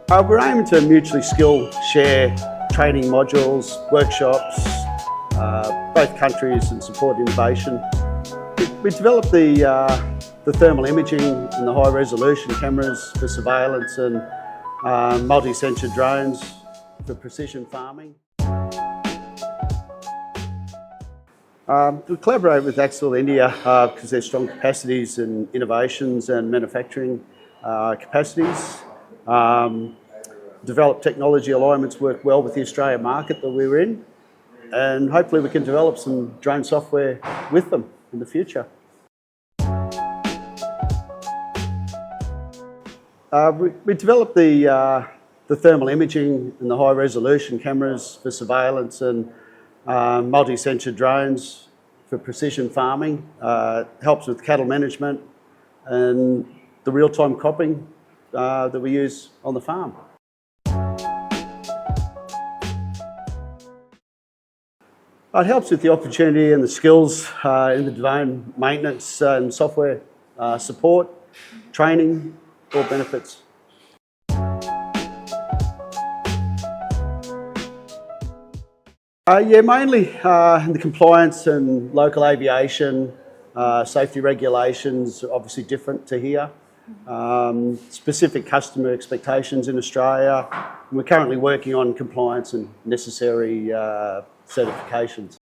We're aiming to mutually skill share training modules, workshops, both countries, and support innovation. We developed the thermal imaging and the high resolution cameras for surveillance and multi-sensor drones for precision farming. We collaborate with Axel India because there's strong capacities in innovations and manufacturing capacities. Develop technology alignments work well with the Australian market that we're in, and hopefully we can develop some drone software with them in the future. We developed the thermal imaging and the high resolution cameras for surveillance and multi-sensor drones for precision farming. Helps with cattle management and the real-time cropping that we use on the farm. It helps with the opportunity and the skills in the drone maintenance and software support, training, all benefits. Mainly in the compliance and local aviation, safety regulations are obviously different to here. Specific customer expectations in Australia. We're currently working on compliance and necessary certifications.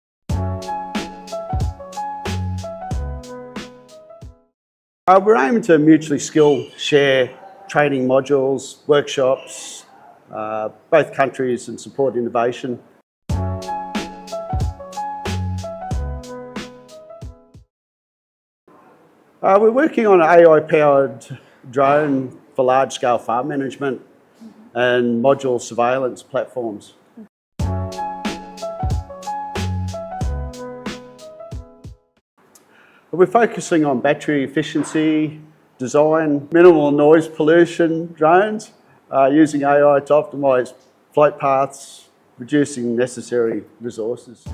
We're aiming to mutually skill share training modules, workshops, both countries, and support innovation. We're working on an AI-powered drone for large-scale farm management and module surveillance platforms. We're focusing on battery efficiency, design, minimal noise pollution drones, using AI to optimise flight paths, reducing necessary resources.